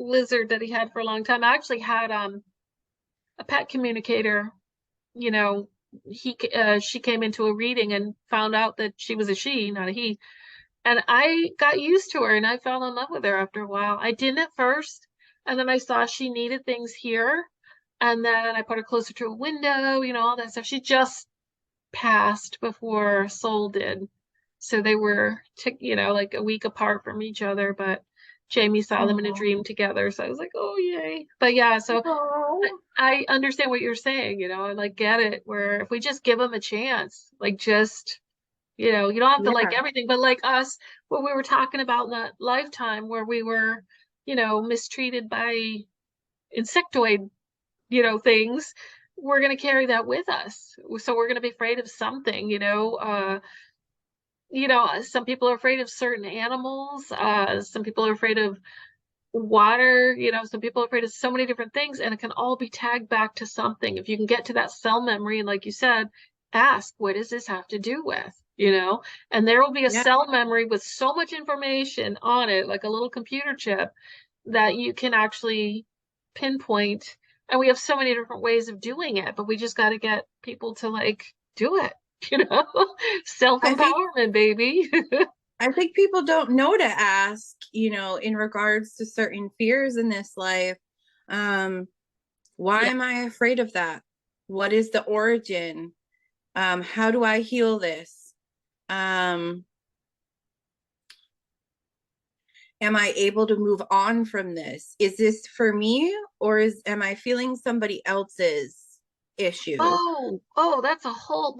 lizard that he had for a long time. I actually had a pet communicator, you know, she came into a reading and found out that she was a she, not a he. And I got used to her and I fell in love with her after a while. I didn't at first, and then I saw she needed things here. And then I put her closer to a window, all that stuff. She just passed before Soul did. So they were, like a week apart from each other, but Jamie saw them in a Oh, dream together. So I was like, oh, yay. But yeah, so oh, I understand what you're saying, I like get it, where if we just give them a chance, like just, you don't have to like yeah, everything, but like us, what we were talking about in that lifetime where we were, mistreated by insectoid, things, we're going to carry that with us. So we're going to be afraid of something, some people are afraid of certain animals. Some people are afraid of water, some people are afraid of so many different things, and it can all be tagged back to something. If you can get to that cell memory, and like you said, ask, what does this have to do with? And there will be a yeah. cell memory with so much information on it, like a little computer chip, that you can actually pinpoint. And we have so many different ways of doing it, but we just got to get people to like do it, you know, I think self-empowerment, baby. I think people don't know to ask, in regards to certain fears in this life. Um, why Yeah. am I afraid of that? What is the origin? How do I heal this? Um, am I able to move on from this? Is this for me, or am I feeling somebody else's issue? That's a whole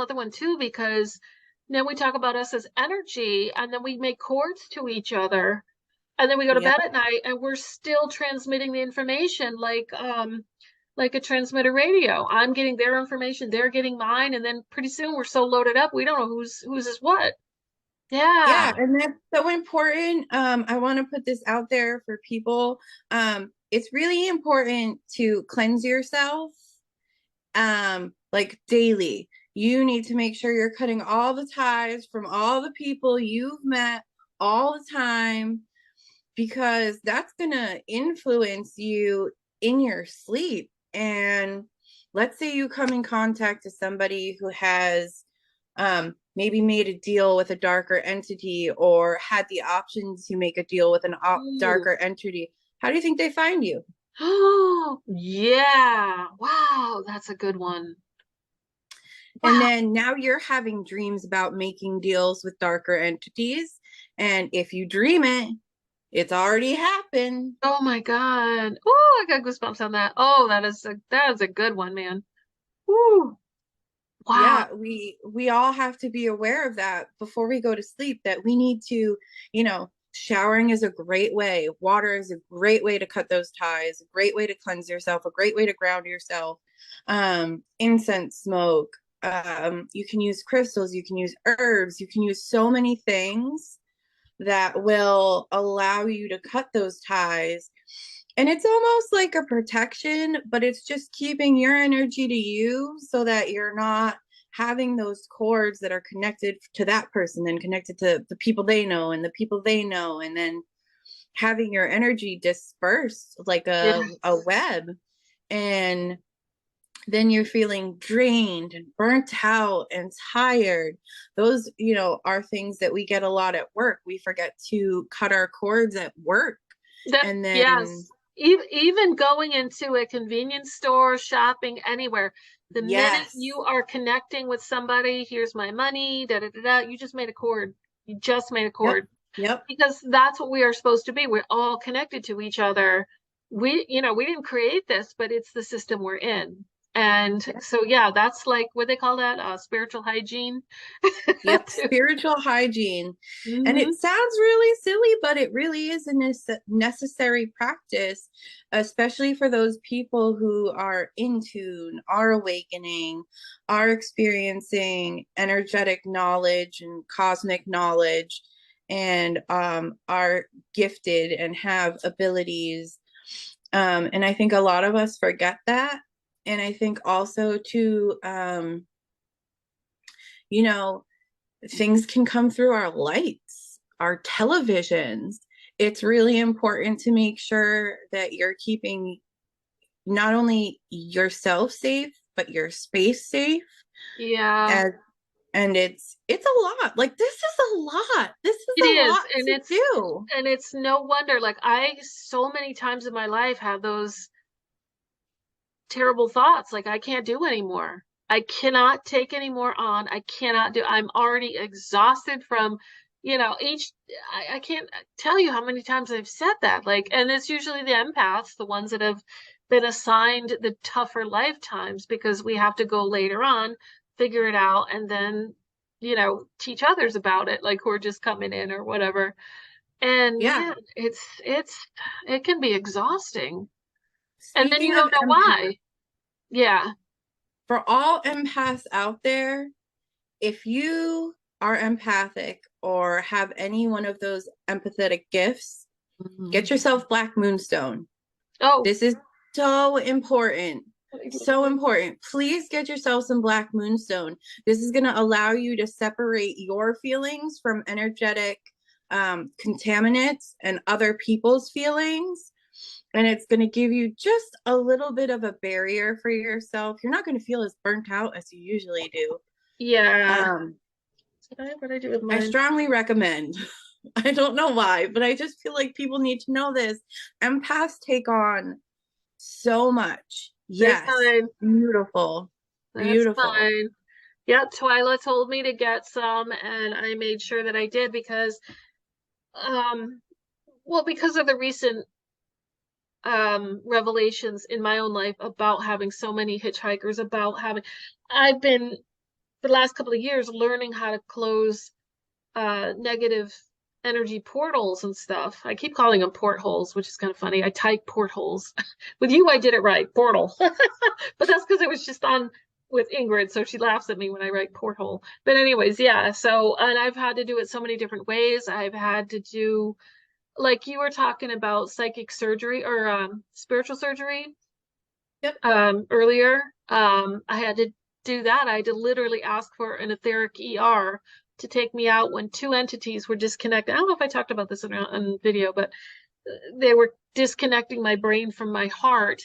other one too, because then we talk about us as energy, and then we make cords to each other, and then we go to Yep. bed at night and we're still transmitting the information like a transmitter radio. I'm getting their information, they're getting mine, and then pretty soon we're so loaded up we don't know whose is what. Yeah, Yeah. and that's so important. I want to put this out there for people. It's really important to cleanse yourself, like daily. You need to make sure you're cutting all the ties from all the people you've met all the time, because that's going to influence you in your sleep. And let's say you come in contact to somebody who has maybe made a deal with a darker entity, or had the option to make a deal with an Ooh. darker entity. How do you think they find you? Oh, yeah. Wow, that's a good one. And Wow. then now you're having dreams about making deals with darker entities. And if you dream it, it's already happened. Oh my God. Oh, I got goosebumps on that. Oh, that is a good one, man. Ooh. Wow. Yeah, we all have to be aware of that before we go to sleep, that we need to, showering is a great way. Water is a great way to cut those ties, a great way to cleanse yourself, a great way to ground yourself. Incense smoke. You can use crystals, you can use herbs, you can use so many things that will allow you to cut those ties. And it's almost like a protection, but it's just keeping your energy to you, so that you're not having those cords that are connected to that person, then connected to the people they know and the people they know, and then having your energy dispersed like a Yes. web. And then you're feeling drained and burnt out and tired. Those, are things that we get a lot at work. We forget to cut our cords at work. That, And then, yes. Even going into a convenience store, shopping anywhere, the minute yes, you are connecting with somebody, here's my money, da da da da, you just made a cord. You just made a yep, cord. yep, Because that's what we are supposed to be. We're all connected to each other. We didn't create this, but it's the system we're in. And yep. so, yeah, that's like what they call that, spiritual hygiene. Yep, spiritual hygiene. And Hmm. it sounds really silly, but it really is a necessary practice, especially for those people who are in tune, are awakening, are experiencing energetic knowledge and cosmic knowledge, and are gifted and have abilities. And I think a lot of us forget that. And I think also to, you know, things can come through our lights, our televisions. it's really important to make sure that you're keeping not only yourself safe, but your space safe. Yeah, And it's a lot. Like this is a lot. This is it a is. lot to do. And it's no wonder, like I so many times in my life had those terrible thoughts, like I can't do anymore. I cannot take any more on. I cannot do. I'm already exhausted from, each. I can't tell you how many times I've said that. Like, and it's usually the empaths, the ones that have been assigned the tougher lifetimes because we have to go later on, figure it out, and then, teach others about it, like who are just coming in or whatever. And Yeah. man, it can be exhausting. And then you Speaking of don't know empath, why. Yeah. for all empaths out there, if you are empathic or have any one of those empathetic gifts, Mhm. get yourself Black Moonstone. Oh, This is so important. So important. Please get yourself some Black Moonstone. This is going to allow you to separate your feelings from energetic contaminants and other people's feelings. And it's going to give you just a little bit of a barrier for yourself. You're not going to feel as burnt out as you usually do. yeah. Um, What I do with I mine? strongly recommend. I don't know why, but I just feel like people need to know this. Empaths take on so much. That's Yes. fine. Beautiful. That's Beautiful. fine. Yeah, Twyla told me to get some, and I made sure that I did because, um, well, because of the recent revelations in my own life about having so many hitchhikers, about having, I've been for the last couple of years learning how to close negative energy portals and stuff. I keep calling them portholes, which is kind of funny. I type portholes. With you, I did it right, portal. But that's because it was just on with Ingrid, so she laughs at me when I write porthole. But anyways, yeah. So, and I've had to do it so many different ways. I've had to do, like you were talking about psychic surgery or spiritual surgery Yep. earlier. I had to do that. I had to literally ask for an etheric ER to take me out when two entities were disconnected. I don't know if I talked about this in video, but they were disconnecting my brain from my heart.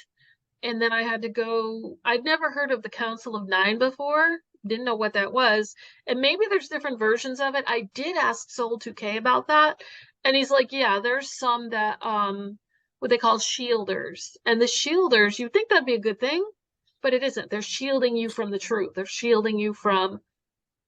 And then I had to go, I'd never heard of the Council of Nine before, didn't know what that was. And maybe there's different versions of it. I did ask Soul 2K about that. And he's like, yeah, there's some that what they call shielders. And the shielders, you think that'd be a good thing, but it isn't. They're shielding you from the truth. They're shielding you from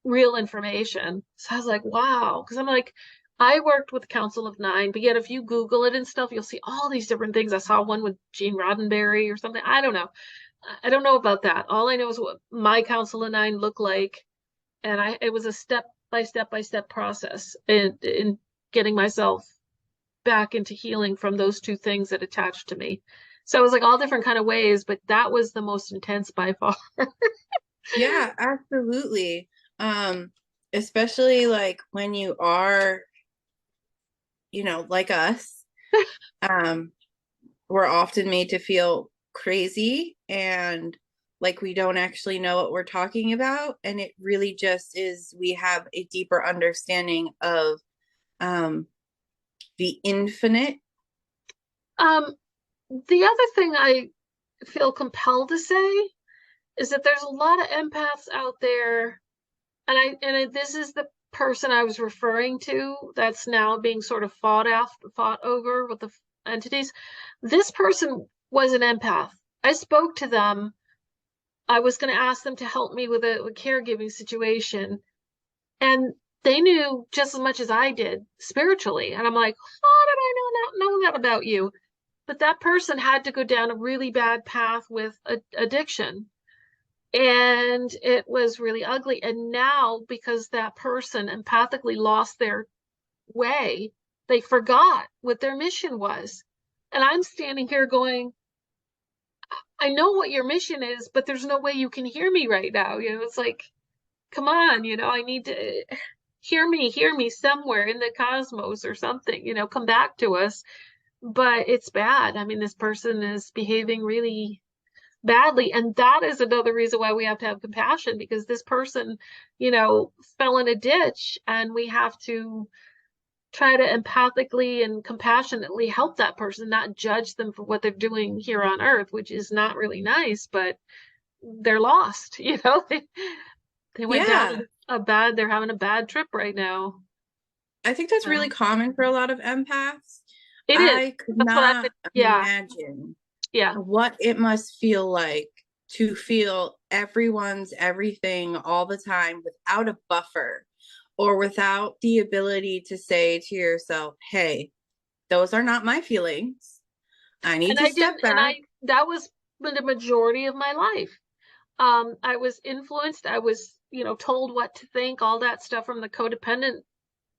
real information. So I was like, wow. Because I'm like, I worked with the Council of Nine, but yet if you Google it and stuff, you'll see all these different things. I saw one with Gene Roddenberry or something. I don't know. I don't know about that. All I know is what my Council of Nine looked like. And it was a step by step process in getting myself back into healing from those two things that attached to me. So it was like all different kind of ways, but that was the most intense by far. Yeah, absolutely. Um, Especially like when you are, like us, um, we're often made to feel crazy and like we don't actually know what we're talking about. And it really just is, we have a deeper understanding of um, the infinite. Um, the other thing I feel compelled to say is that there's a lot of empaths out there, this is the person I was referring to that's now being sort of fought over with the entities. This person was an empath. I spoke to them. I was going to ask them to help me with a caregiving situation, and they knew just as much as I did spiritually. And I'm like, how did I know that about you? But that person had to go down a really bad path with addiction, and it was really ugly. And now, because that person empathically lost their way, they forgot what their mission was. And I'm standing here going, I know what your mission is, but there's no way you can hear me right now. It's like, come on, I need to hear me somewhere in the cosmos or something, come back to us. But it's bad. I mean, this person is behaving really badly. And that is another reason why we have to have compassion, because this person, fell in a ditch and we have to try to empathically and compassionately help that person, not judge them for what they're doing here on earth, which is not really nice, but they're lost, you know? They went down Yeah. they're having a bad trip right now. I think that's really So common for a lot of empaths. it is. I could That's what I've been, not yeah, imagine yeah. what it must feel like to feel everyone's everything all the time without a buffer or without the ability to say to yourself, hey, those are not my feelings. I need And to I step didn't, and back. that was the majority of my life. I was influenced, I was, told what to think, all that stuff from the codependent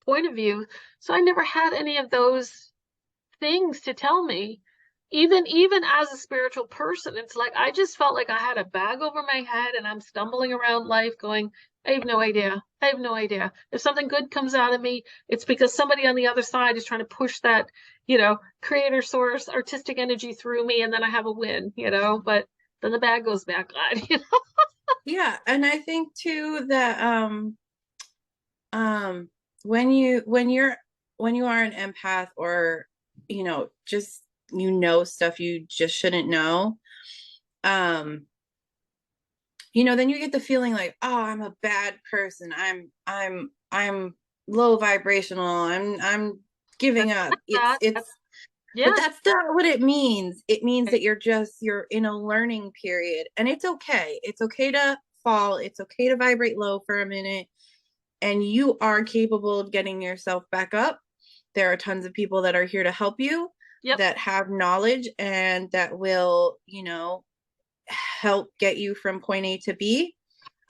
point of view. So I never had any of those things to tell me. Even as a spiritual person, it's like I just felt like I had a bag over my head and I'm stumbling around life going, I have no idea. I have no idea. If something good comes out of me, it's because somebody on the other side is trying to push that, creator source, artistic energy through me, and then I have a win, but then the bag goes back on, Yeah, and I think too that um when you are an empath or just stuff you just shouldn't know, um then you get the feeling like, oh, I'm a bad person, I'm low vibrational, I'm giving up. it's that, it's that's, but yeah, that's not what it means. It means that you're in a learning period, and it's okay to fall, it's okay to vibrate low for a minute, and you are capable of getting yourself back up. There are tons of people that are here to help you, yep. that have knowledge and that will, help get you from point A to B.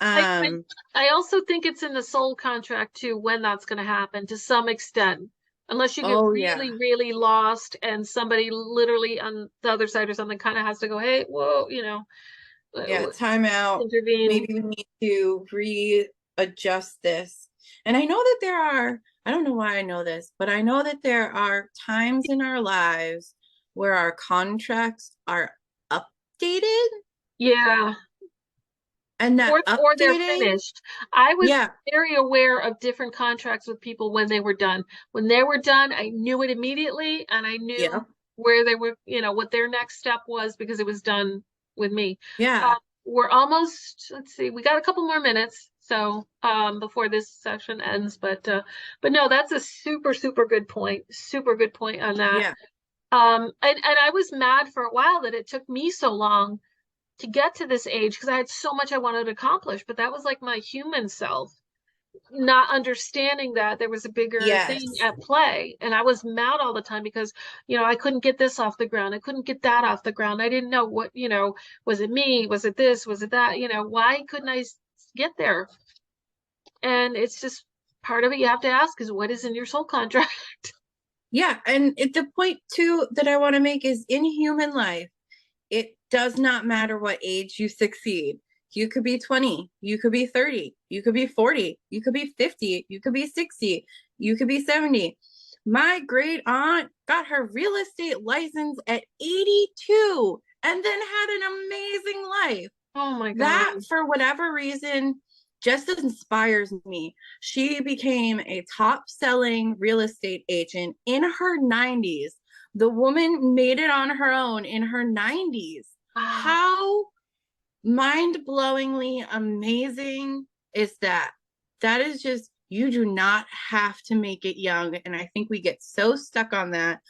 I, I Um, I also think it's in the soul contract too when that's going to happen to some extent. Unless you get oh yeah. really, really lost and somebody literally on the other side or something kind of has to go, hey, whoa, Yeah, time out. intervene. Maybe we need to readjust this. And I know that I don't know why I know this, but I know that there are times in our lives where our contracts are updated, Yeah. and that Or they're updating, finished. I was yeah, very aware of different contracts with people when they were done. When they were done, I knew it immediately and I yeah, knew where they were, what their next step was because it was done with me. yeah, We're almost, let's see, we got a couple more minutes. So, before this session ends, but no, that's a super, super good point. Super good point on that. yeah, And I was mad for a while that it took me so long to get to this age because I had so much I wanted to accomplish, but that was like my human self, not understanding that there was a bigger thing yes, at play. And I was mad all the time because, I couldn't get this off the ground. I couldn't get that off the ground. I didn't know what, was it me? Was it this? Was it that? Why couldn't I get there? And it's just part of it you have to ask is what is in your soul contract? yeah. And the point too that I want to make is, in human life, it does not matter what age you succeed. You could be 20, you could be 30, you could be 40, you could be 50, you could be 60, you could be 70. My great aunt got her real estate license at 82 and then had an amazing life. Oh my That, God. for whatever reason, just inspires me. She became a top selling real estate agent in her 90s. The woman made it on her own in her 90s. Wow. How mind blowingly amazing is that? That is just, you do not have to make it young. And I think we get so stuck on that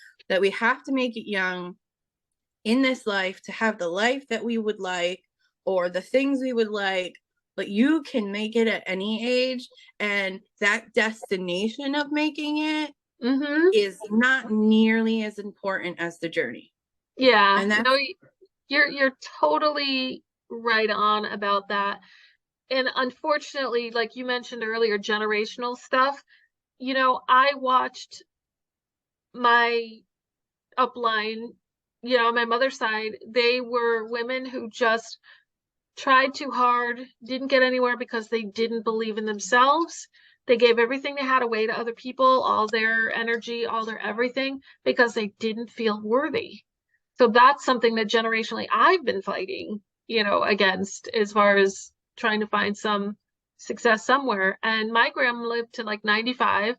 we have to make it young in this life to have the life that we would like or the things we would like. But you can make it at any age, and that destination of making it Mm-hmm. is not nearly as important as the journey. Yeah. And No, that's, you're totally right on about that. And unfortunately, like you mentioned earlier, generational stuff, I watched my upline, my mother's side, they were women who just tried too hard, didn't get anywhere because they didn't believe in themselves. They gave everything they had away to other people, all their energy, all their everything, because they didn't feel worthy. So that's something that generationally I've been fighting, against as far as trying to find some success somewhere. And my grandma lived to like 95.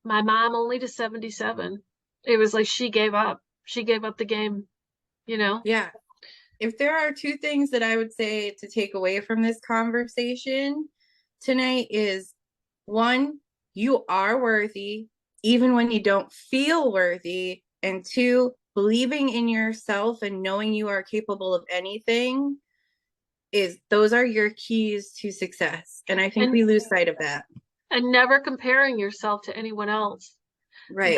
My mom only to 77. It was like she gave up. She gave up the game, you know? Yeah. If there are two things that I would say to take away from this conversation tonight is one, you are worthy, even when you don't feel worthy. And two, believing in yourself and knowing you are capable of anything is those are your keys to success. And I think And we lose sight of that. never comparing yourself to anyone else. Right.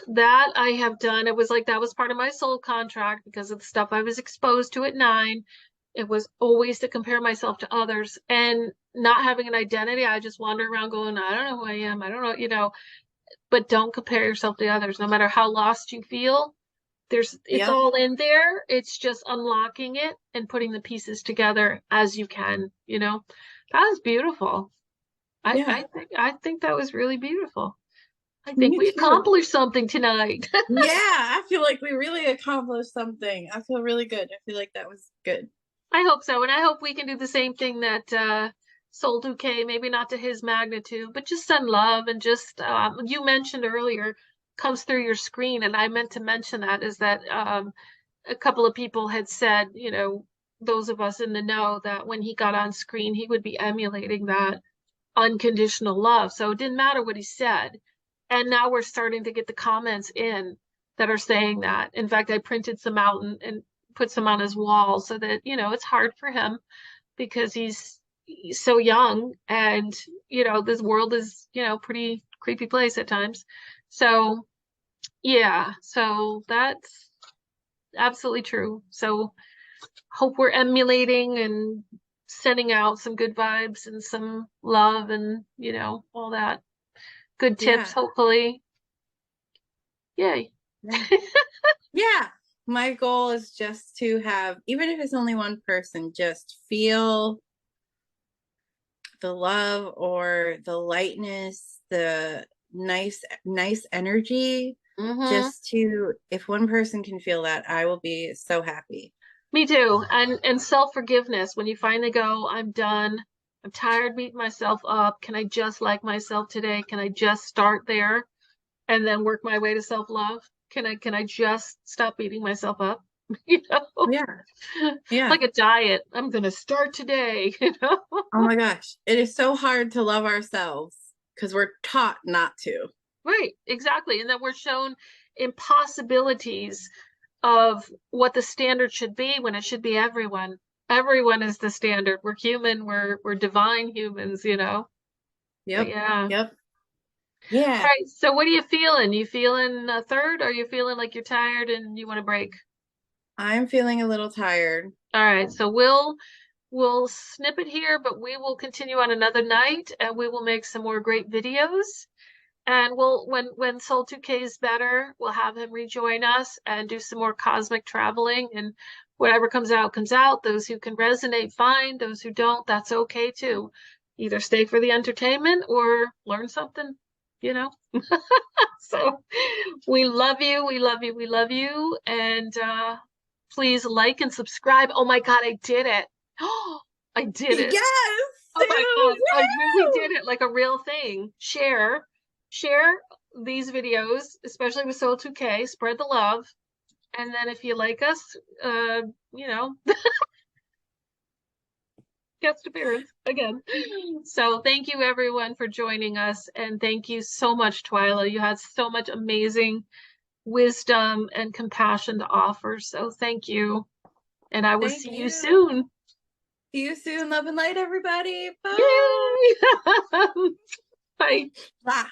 That I have done. It was like that was part of my soul contract because of the stuff I was exposed to at 9. It was always to compare myself to others and not having an identity. I just wander around going, I don't know who I am. I don't know, but don't compare yourself to others, no matter how lost you feel. It's Yep. all in there. It's just unlocking it and putting the pieces together as you can. That was beautiful. Yeah. I think that was really beautiful. I think Me we too. accomplished something tonight. Yeah, I feel like we really accomplished something. I feel really good. I feel like that was good. I hope so. And I hope we can do the same thing that Soul 2K, maybe not to his magnitude, but just send love and just, you mentioned earlier, comes through your screen. And I meant to mention that is that a couple of people had said, those of us in the know that when he got on screen, he would be emulating that unconditional love. So it didn't matter what he said. And now we're starting to get the comments in that are saying that. In fact, I printed some out and put some on his wall so that, it's hard for him because he's so young and, this world is, pretty creepy place at times. So, yeah, so that's absolutely true. So hope we're emulating and sending out some good vibes and some love and, all that. Good tips, Yeah. hopefully. Yay. Yeah. Yeah. My goal is just to have, even if it's only one person, just feel the love or the lightness, the nice energy. Mm-hmm. Just to, if one person can feel that, I will be so happy. Me too. And self-forgiveness. When you finally go, I'm done. I'm tired beating myself up. Can I just like myself today? Can I just start there and then work my way to self-love? Can I just stop beating myself up? You know, Yeah. Yeah. like a diet. I'm gonna start today. Oh my gosh. It is so hard to love ourselves because we're taught not to. Right, exactly. And then we're shown impossibilities of what the standard should be when it should be everyone. Everyone is the standard. We're human, we're divine humans. But Yep. yeah. Yep. All Yeah. right, so what are you feeling? You feeling a third? Or are you feeling like you're tired and you want to break? I'm feeling a little tired. All right, so we'll snip it here, but we will continue on another night and we will make some more great videos. And we'll when Soul 2K is better, we'll have him rejoin us and do some more cosmic traveling and whatever comes out comes out. Those who can resonate, fine. Those who don't, that's okay too. Either stay for the entertainment or learn something, you know. So we love you, we love you, we love you. And please like and subscribe. Oh my God, I did it. I did it. Yes, Oh my Sue. God, I really Woo! did it like a real thing. Share these videos, especially with Soul 2K, spread the love. And then if you like us, you know, guest appearance again. So thank you everyone for joining us. And thank you so much, Twyla. You had so much amazing wisdom and compassion to offer. So thank you. And I will Thank see you you. soon. See you soon. Love and light, everybody. Bye. Yay! Bye. Bye.